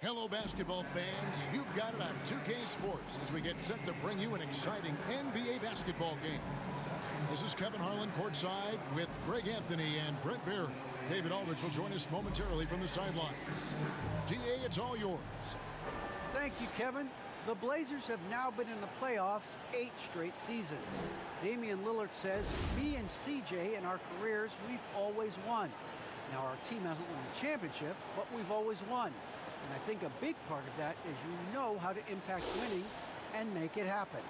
Hello, basketball fans. You've got it on 2K Sports as we get set to bring you an exciting NBA basketball game. This is Kevin Harlan courtside with Greg Anthony and Brent Barry. David Aldridge will join us momentarily from the sidelines. DA, it's all yours. Thank you, Kevin. The Blazers have now been in the playoffs 8 straight seasons. Damian Lillard says, me and CJ in our careers, we've always won. Now, our team hasn't won a championship, but we've always won. And I think a big part of that is you know how to impact winning and make it happen.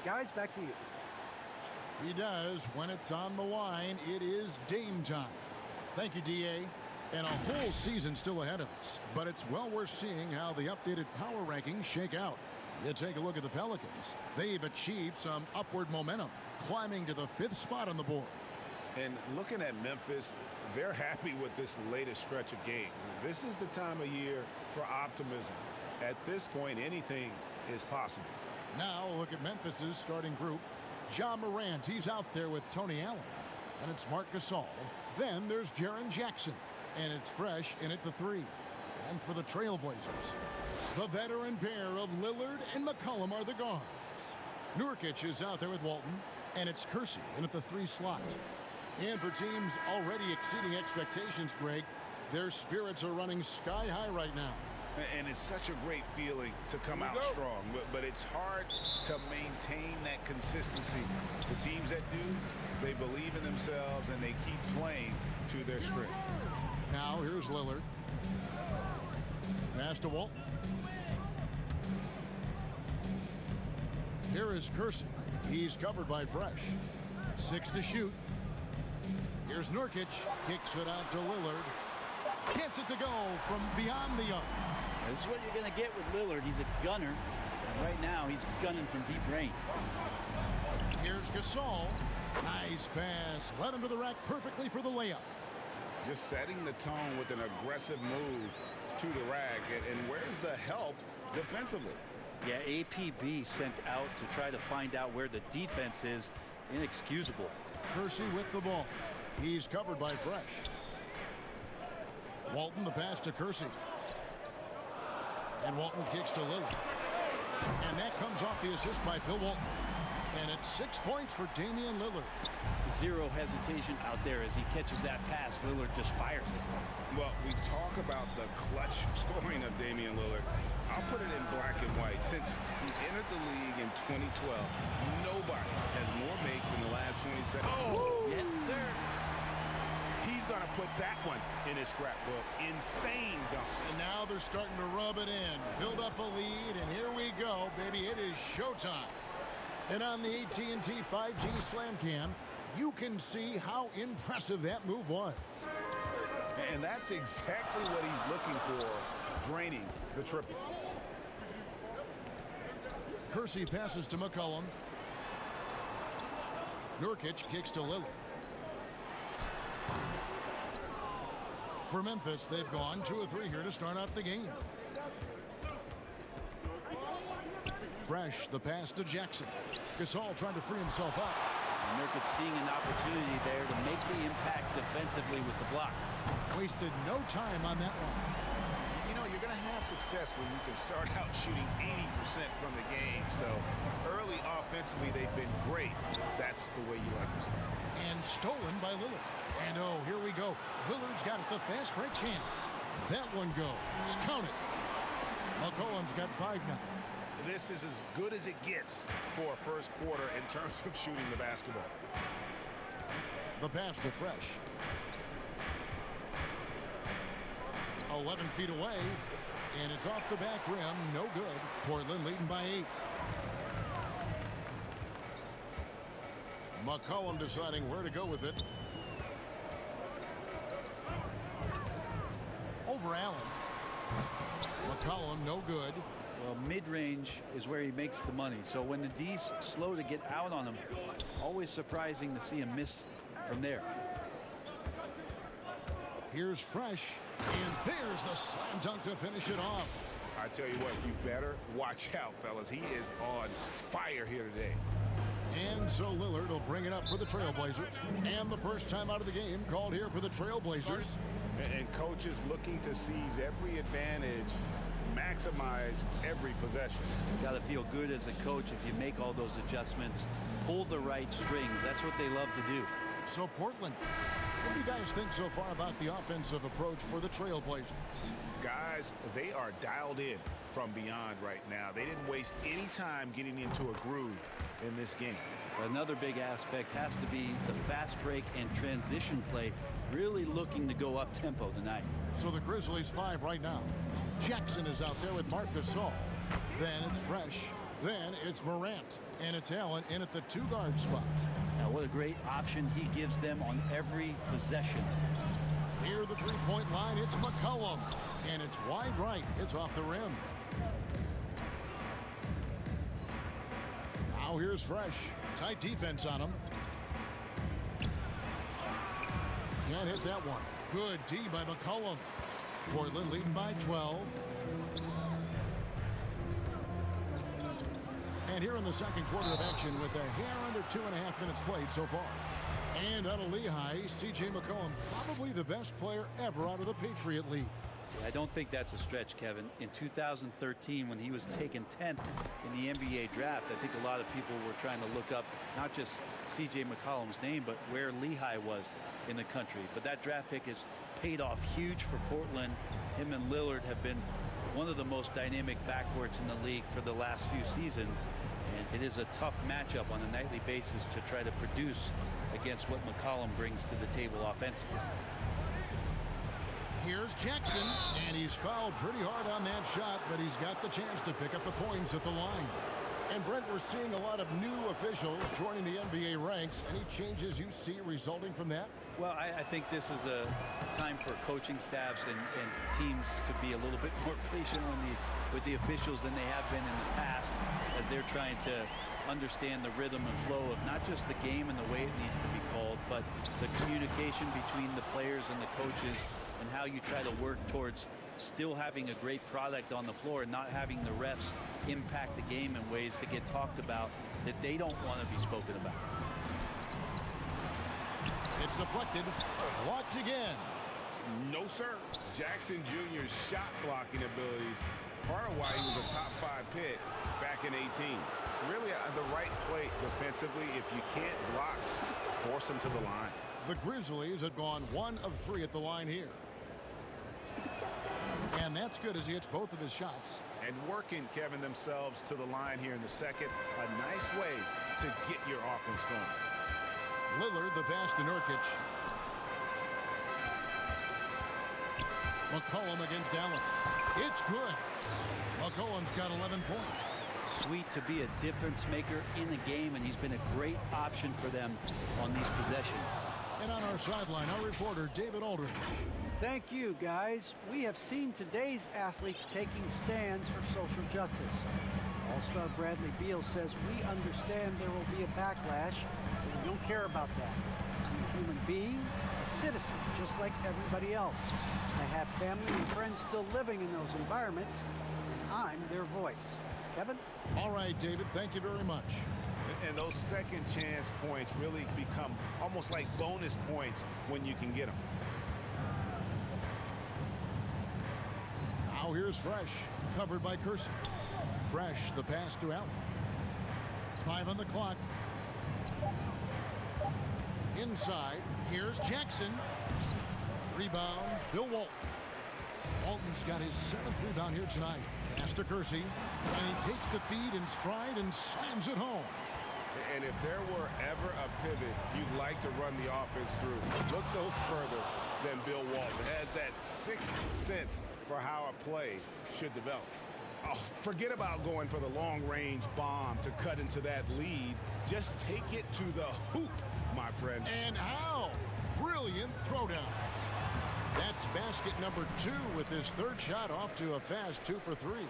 Guys, back to you. He does. When it's on the line, it is Dame time. Thank you, DA. And a whole season still ahead of us. But it's well worth seeing how the updated power rankings shake out. You take a look at the Pelicans. They've achieved some upward momentum, climbing to the 5th spot on the board. And looking at Memphis, they're happy with this latest stretch of games. This is the time of year for optimism. At this point, anything is possible. Now look at Memphis's starting group. Ja Morant, he's out there with Tony Allen. And it's Marc Gasol. Then there's Jaren Jackson. And it's Fresh in at the 3. And for the Trailblazers, the veteran pair of Lillard and McCollum are the guards. Nurkic is out there with Walton. And it's Kersey in at the 3 slot. And for teams already exceeding expectations, Greg, their spirits are running sky high right now. And it's such a great feeling to come out strong, but it's hard to maintain that consistency. The teams that do, they believe in themselves and they keep playing to their strength. Now here's Lillard. Pass to Walton. Here is Kersey. He's covered by Fresh. 6 to shoot. Here's Nurkic, kicks it out to Lillard. Gets it to go from beyond the arc. This is what you're going to get with Lillard. He's a gunner. And right now, he's gunning from deep range. Here's Gasol. Nice pass. Led him to the rack perfectly for the layup. Just setting the tone with an aggressive move to the rack. And where's the help defensively? Yeah, APB sent out to try to find out where the defense is. Inexcusable. Kersey with the ball. He's covered by Fresh. Walton, the pass to Kersey. And Walton kicks to Lillard. And that comes off the assist by Bill Walton. And it's 6 points for Damian Lillard. Zero hesitation out there as he catches that pass. Lillard just fires it. Well, we talk about the clutch scoring of Damian Lillard. I'll put it in black and white. Since he entered the league in 2012, nobody has more makes in the last 20 seconds. Oh, yes, sir. He's going to put that one in his scrapbook. Insane dunk. And now they're starting to rub it in. Build up a lead, and here we go, baby. It is showtime. And on the AT&T 5G Slam Cam, you can see how impressive that move was. And that's exactly what he's looking for, draining the triple. Kersey passes to McCollum. Nurkic kicks to Lillard. For Memphis, they've gone 2 of 3 here to start out the game. Fresh, the pass to Jackson. Gasol trying to free himself up. Nurkic seeing an opportunity there to make the impact defensively with the block. Wasted no time on that one. You know, you're going to have success when you can start out shooting 80% from the game. So early offensively, they've been great. That's the way you like to start. And stolen by Lillard. And oh, here we go. Lillard's got it, the fast break chance. That one goes. Count it. McCollum's got 5 now. This is as good as it gets for a first quarter in terms of shooting the basketball. The pass to Fresh. 11 feet away, and it's off the back rim. No good. Portland leading by 8. McCollum deciding where to go with it. Over Allen. McCollum, no good. Well, mid-range is where he makes the money. So when the D's slow to get out on him, always surprising to see him miss from there. Here's Fresh, and there's the slam dunk to finish it off. I tell you what, you better watch out, fellas. He is on fire here today. And so Lillard will bring it up for the Trailblazers. And the first time out of the game called here for the Trailblazers. And coaches looking to seize every advantage, maximize every possession. Got to feel good as a coach if you make all those adjustments, pull the right strings. That's what they love to do. So Portland, what do you guys think so far about the offensive approach for the Trailblazers? Guys, they are dialed in from beyond right now. They didn't waste any time getting into a groove in this game. Another big aspect has to be the fast break and transition play, really looking to go up tempo tonight. So the Grizzlies 5 right now. Jackson is out there with Marc Gasol. Then it's Fresh. Then it's Morant. And it's Allen in at the 2-guard spot. Now what a great option he gives them on every possession. Near the three-point line, it's McCollum. And it's wide right. It's off the rim. Now here's Fresh. Tight defense on him. Can't hit that one. Good D by McCollum. Portland leading by 12. And here in the second quarter of action with a hair under 2.5 minutes played so far. And out of Lehigh, C.J. McCollum, probably the best player ever out of the Patriot League. I don't think that's a stretch, Kevin. In 2013, when he was taken 10th in the NBA draft, I think a lot of people were trying to look up not just C.J. McCollum's name, but where Lehigh was in the country. But that draft pick has paid off huge for Portland. Him and Lillard have been one of the most dynamic backcourts in the league for the last few seasons. And it is a tough matchup on a nightly basis to try to produce against what McCollum brings to the table offensively. Here's Jackson, and he's fouled pretty hard on that shot, but he's got the chance to pick up the points at the line. And Brent, we're seeing a lot of new officials joining the NBA ranks. Any changes you see resulting from that? Well, I think this is a time for coaching staffs and teams to be a little bit more patient with the officials than they have been in the past, as they're trying to understand the rhythm and flow of not just the game and the way it needs to be called, but the communication between the players and the coaches, and how you try to work towards still having a great product on the floor and not having the refs impact the game in ways to get talked about that they don't want to be spoken about. It's deflected. Blocked again. No, sir. Jackson Jr.'s shot blocking abilities, part of why he was a top 5 pick back in 18. Really the right play defensively. If you can't block, force him to the line. The Grizzlies have gone 1 of 3 at the line here. And that's good as he hits both of his shots. And working, Kevin, themselves to the line here in the second. A nice way to get your offense going. Lillard, the pass to Nurkic. McCollum against Allen. It's good. McCollum's got 11 points. Sweet to be a difference maker in the game, and he's been a great option for them on these possessions. And on our sideline, our reporter, David Aldridge. Thank you, guys. We have seen today's athletes taking stands for social justice. All-star Bradley Beal says, "We understand there will be a backlash, but we don't care about that. I'm a human being, a citizen, just like everybody else. I have family and friends still living in those environments, and I'm their voice." Kevin? All right, David, thank you very much. And those second chance points really become almost like bonus points when you can get them. Now here's Fresh, covered by Kersey. Fresh, the pass to Allen. 5 on the clock. Inside, here's Jackson. Rebound, Bill Walton. Walton's got his 7th rebound here tonight. Pass to Kersey, and he takes the feed in stride and slams it home. And if there were ever a pivot you'd like to run the offense through, look no further than Bill Walton. Has that 6th sense for how a play should develop. Oh, forget about going for the long-range bomb to cut into that lead. Just take it to the hoop, my friend. And how? Brilliant throwdown. That's basket number 2 with his 3rd shot off to a fast 2 for 3.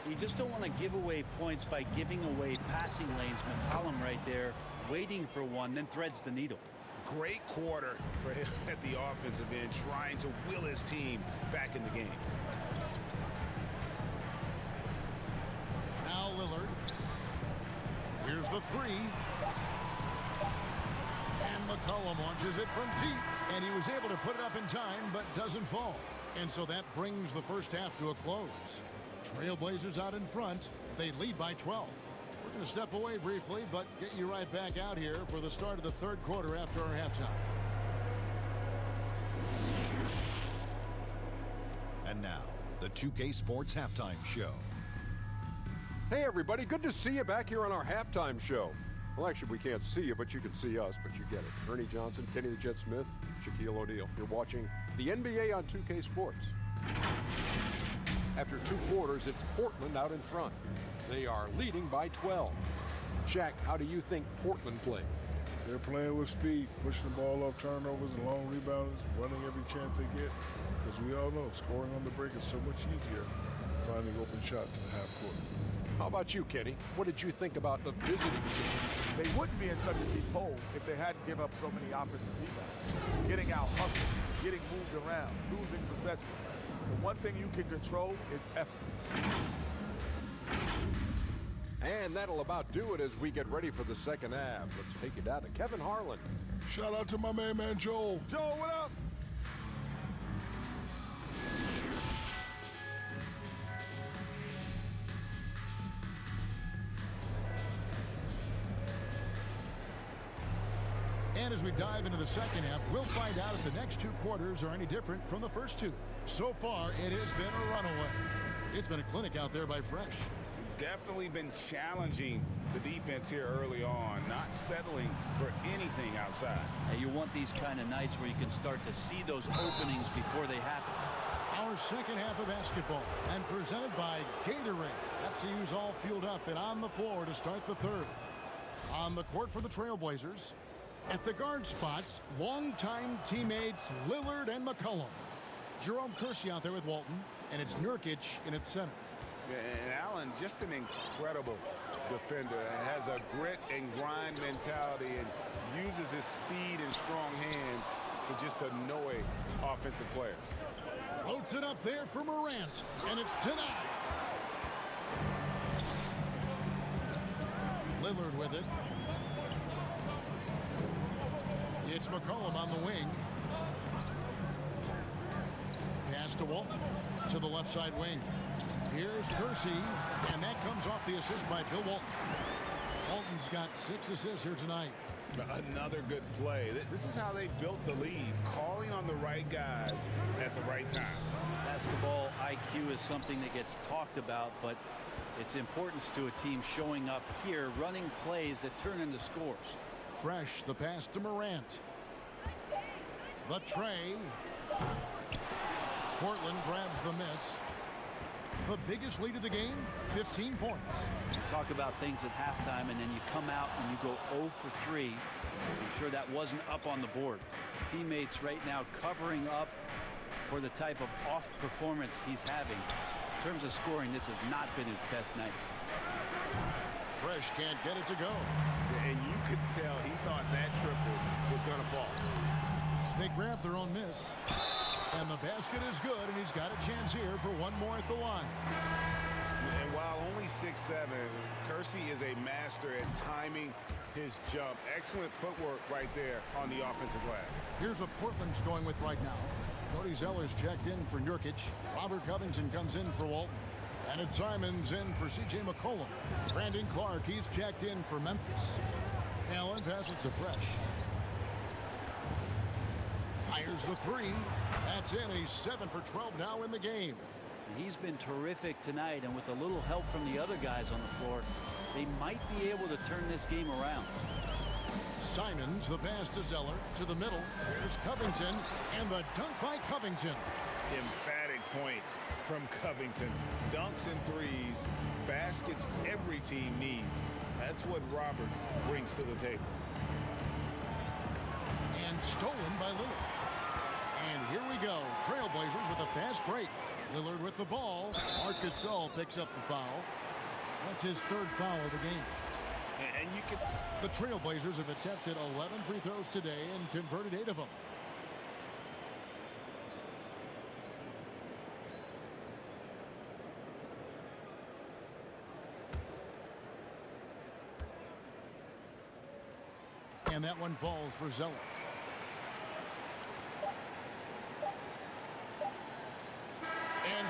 You just don't want to give away points by giving away passing lanes. McCollum right there waiting for one, then threads the needle. Great quarter for him at the offensive end, trying to will his team back in the game. Now Lillard. Here's the 3. And McCollum launches it from deep. And he was able to put it up in time, but doesn't fall. And so that brings the first half to a close. Trailblazers out in front. They lead by 12. We're going to step away briefly, but get you right back out here for the start of the third quarter after our halftime. And now, the 2K Sports Halftime Show. Hey, everybody. Good to see you back here on our halftime show. Well, actually, we can't see you, but you can see us, but you get it. Ernie Johnson, Kenny the Jet Smith, Shaquille O'Neal. You're watching the NBA on 2K Sports. After 2 quarters, it's Portland out in front. They are leading by 12. Shaq, how do you think Portland played? They're playing with speed, pushing the ball off turnovers and long rebounds, running every chance they get. Because we all know scoring on the break is so much easier than finding open shots in the half court. How about you, Kenny? What did you think about the visiting team? They wouldn't be in such a deep hole if they hadn't given up so many offensive rebounds. Getting out hustled, getting moved around, losing possessions. The one thing you can control is effort. And that'll about do it as we get ready for the second half. Let's take it down to Kevin Harlan. Shout out to my man Joel. Joel, what up? And as we dive into the second half, we'll find out if the next 2 quarters are any different from the first 2. So far, it has been a runaway. It's been a clinic out there by Fresh. Definitely been challenging the defense here early on, not settling for anything outside. And you want these kind of nights where you can start to see those openings before they happen. Our second half of basketball, and presented by Gatorade. Let's see who's all fueled up and on the floor to start the third. On the court for the Trailblazers. At the guard spots, longtime teammates Lillard and McCollum. Jerome Kersey out there with Walton, and it's Nurkic in its center. And Allen, just an incredible defender. Has a grit and grind mentality and uses his speed and strong hands to just annoy offensive players. Floats it up there for Morant, and it's denied. Lillard with it. It's McCollum on the wing. Pass to Walton to the left side wing. Here's Kersey, and that comes off the assist by Bill Walton. Walton's got 6 assists here tonight. Another good play. This is how they built the lead, calling on the right guys at the right time. Basketball IQ is something that gets talked about, but its importance to a team showing up here, running plays that turn into scores. Fresh, the pass to Morant. The tray. Portland grabs the miss. The biggest lead of the game, 15 points. You talk about things at halftime, and then you come out and you go 0 for 3. I'm sure that wasn't up on the board. Teammates right now covering up for the type of off performance he's having. In terms of scoring, this has not been his best night. Fresh can't get it to go. And you could tell he thought that triple was going to fall. They grab their own miss. And the basket is good, and he's got a chance here for one more at the line. And while only 6'7", Kersey is a master at timing his jump. Excellent footwork right there on the offensive glass. Here's what Portland's going with right now. Cody Zeller's checked in for Nurkic. Robert Covington comes in for Walton. And it's Simons in for C.J. McCollum. Brandon Clark, he's checked in for Memphis. Allen passes to Fresh. Fires the 3. That's in. He's 7 for 12 now in the game. He's been terrific tonight, and with a little help from the other guys on the floor, they might be able to turn this game around. Simons, the pass to Zeller, to the middle. Here's Covington, and the dunk by Covington. Emphatic points from Covington. Dunks and threes, baskets every team needs. That's what Robert brings to the table. And stolen by Lillard. And here we go. Trailblazers with a fast break. Lillard with the ball. Marc Gasol picks up the foul. That's his 3rd foul of the game. And you can... The Trailblazers have attempted 11 free throws today and converted 8 of them. And that one falls for Zeller.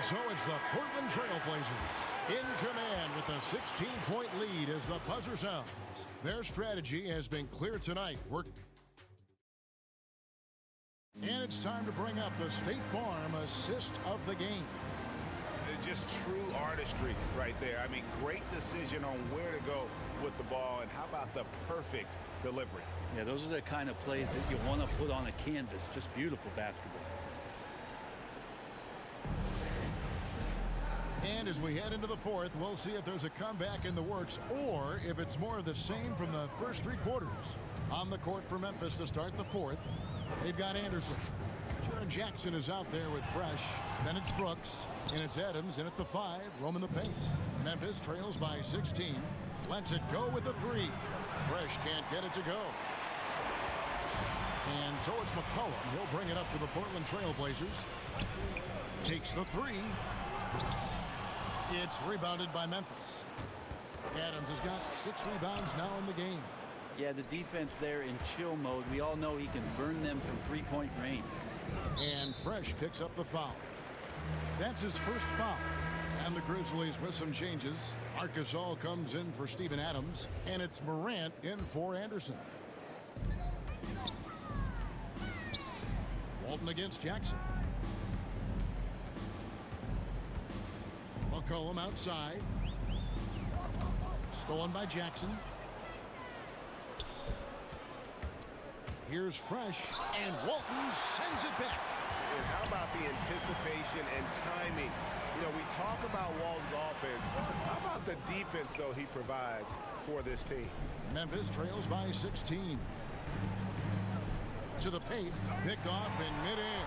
So it's the Portland Trailblazers in command with a 16-point lead as the buzzer sounds. Their strategy has been clear tonight. And it's time to bring up the State Farm assist of the game. Just true artistry right there. I mean, great decision on where to go with the ball, and how about the perfect delivery? Yeah, those are the kind of plays that you want to put on a canvas. Just beautiful basketball. And as we head into the fourth, we'll see if there's a comeback in the works or if it's more of the same from the first three quarters. On the court for Memphis to start the fourth, they've got Anderson. Jaren Jackson is out there with Fresh. Then it's Brooks, and it's Adams in at the 5, roaming the paint. Memphis trails by 16. Lets it go with the 3. Fresh can't get it to go. And so it's McCollum. He'll bring it up to the Portland Trailblazers. Takes the 3. It's rebounded by Memphis. Adams has got 6 rebounds now in the game. Yeah, the defense there in chill mode. We all know he can burn them from three-point range. And Fresh picks up the foul. That's his first foul. And the Grizzlies with some changes. Gasol comes in for Steven Adams. And it's Morant in for Anderson. Walton against Jackson. McCollum outside. Stolen by Jackson. Here's Fresh, and Walton sends it back. And how about the anticipation and timing? You know, we talk about Walton's offense. How about the defense, though, he provides for this team? Memphis trails by 16. To the paint, picked off in midair.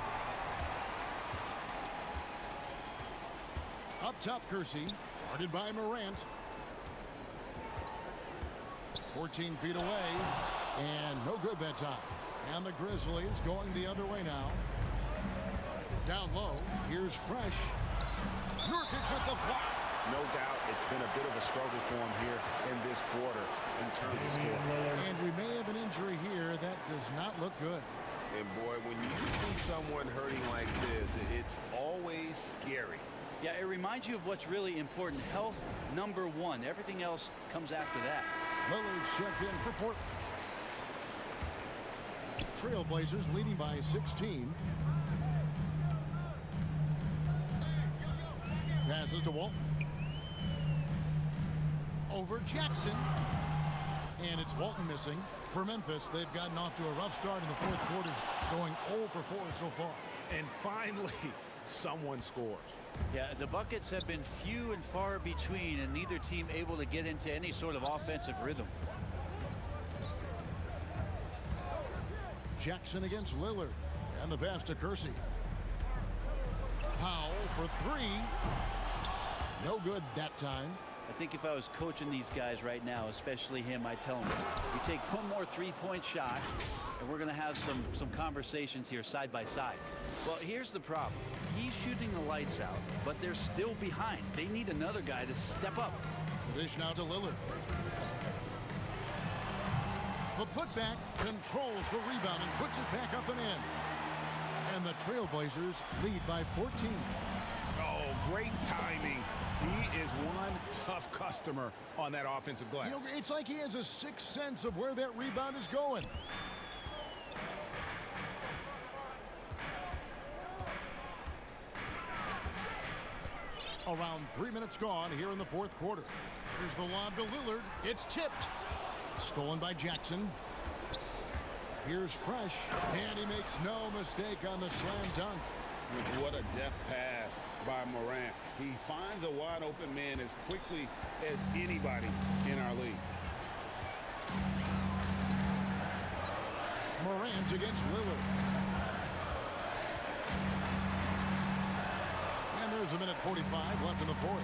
Up top, Kersey, guarded by Morant. 14 feet away, and no good that time. And the Grizzlies going the other way now. Down low, here's Fresh. Nurkic with the block. No doubt it's been a bit of a struggle for him here in this quarter in terms of scoring. And we may have an injury here that does not look good. And boy, when you see someone hurting like this, it's always scary. Yeah, it reminds you of what's really important. Health, number one. Everything else comes after that. Lillard's checked in for Portland. Trailblazers leading by 16. Passes to Walton. Over Jackson. And it's Walton missing. For Memphis, they've gotten off to a rough start in the fourth quarter, going 0 for 4 so far. And finally, someone scores. Yeah, the buckets have been few and far between, and neither team able to get into any sort of offensive rhythm. Jackson against Lillard. And the pass to Kersey. Powell for 3. No good that time. I think if I was coaching these guys right now, especially him, I'd tell him, we take one more three-point shot, and we're going to have some conversations here side by side. Well, here's the problem. He's shooting the lights out, but they're still behind. They need another guy to step up. The dish now to Lillard. The putback controls the rebound and puts it back up and in. And the Trailblazers lead by 14. Oh, great timing. He is one tough customer on that offensive glass. You know, it's like he has a sixth sense of where that rebound is going. Around 3 minutes gone here in the fourth quarter. Here's the lob to Lillard. It's tipped. Stolen by Jackson. Here's Fresh, and he makes no mistake on the slam dunk. What a deft pass by Morant. He finds a wide open man as quickly as anybody in our league. Morant against Lillard. And there's a minute 45 left in the fourth.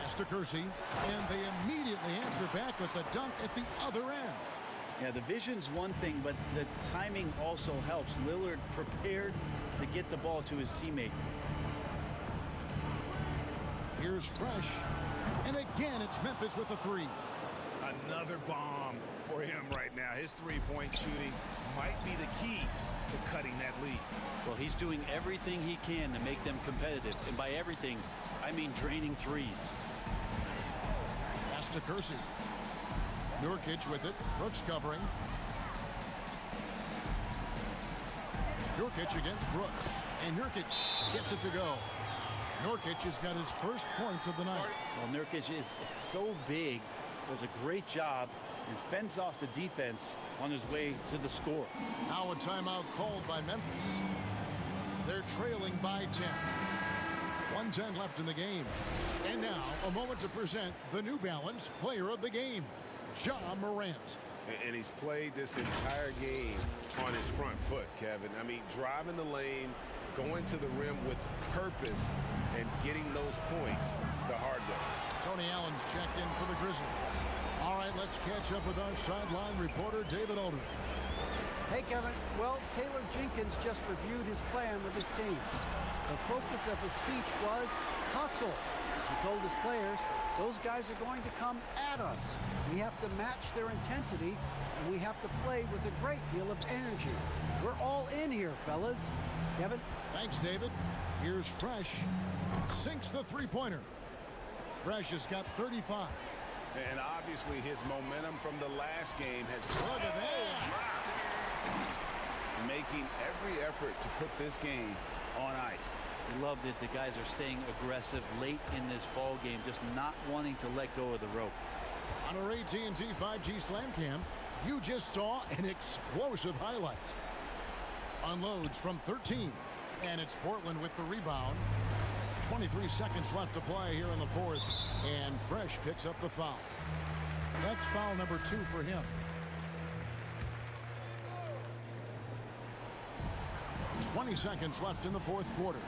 Pass to Kersey, and they immediately answer back with the dunk at the other end. Yeah, the vision's one thing, but the timing also helps. Lillard prepared to get the ball to his teammate. Here's Fresh, and again it's Memphis with the 3. Another bomb for him right now. His three-point shooting might be the key to cutting that lead. Well, he's doing everything he can to make them competitive. And by everything, I mean draining threes. Pass to Kersey. Nurkic with it. Brooks covering. Nurkic against Brooks. And Nurkic gets it to go. Nurkic has got his first points of the night. Well, Nurkic is so big, does a great job, and fends off the defense on his way to the score. Now a timeout called by Memphis. They're trailing by 10. 1:10 left in the game. And now a moment to present the New Balance Player of the Game, Ja Morant. And he's played this entire game on his front foot, Kevin. I mean, driving the lane, going to the rim with purpose, and getting those points the hard way. Tony Allen's checked in for the Grizzlies. All right, let's catch up with our sideline reporter, David Aldridge. Hey, Kevin. Well, Taylor Jenkins just reviewed his plan with his team. The focus of his speech was hustle. He told his players, those guys are going to come at us. We have to match their intensity, and we have to play with a great deal of energy. We're all in here, fellas. Kevin? Thanks, David. Here's Fresh. Sinks the three-pointer. Fresh has got 35. And obviously his momentum from the last game has... Look at that. Making every effort to put this game on ice. We loved it. The guys are staying aggressive late in this ball game, just not wanting to let go of the rope. On our AT&T 5G Slam Cam, you just saw an explosive highlight. Unloads from 13, and it's Portland with the rebound. 23 seconds left to play here in the fourth, and Fresh picks up the foul. That's foul number 2 for him. 20 seconds left in the fourth quarter.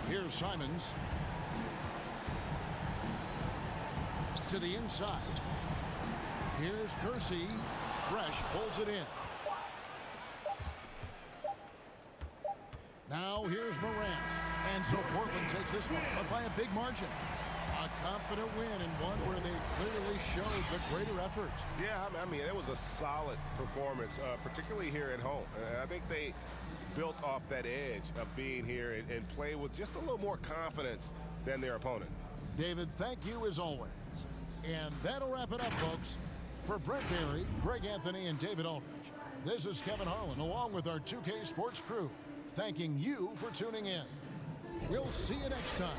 Here's Simons. To the inside. Here's Kersey. Fresh pulls it in. Now here's Morant. And so Portland takes this one, but by a big margin. A confident win, and one where they clearly showed the greater effort. Yeah, I mean, it was a solid performance, particularly here at home. I think they built off that edge of being here and play with just a little more confidence than their opponent. David, thank you as always. And that'll wrap it up, folks. For Brent Barry, Greg Anthony, and David Aldridge, this is Kevin Harlan, along with our 2K Sports crew, thanking you for tuning in. We'll see you next time.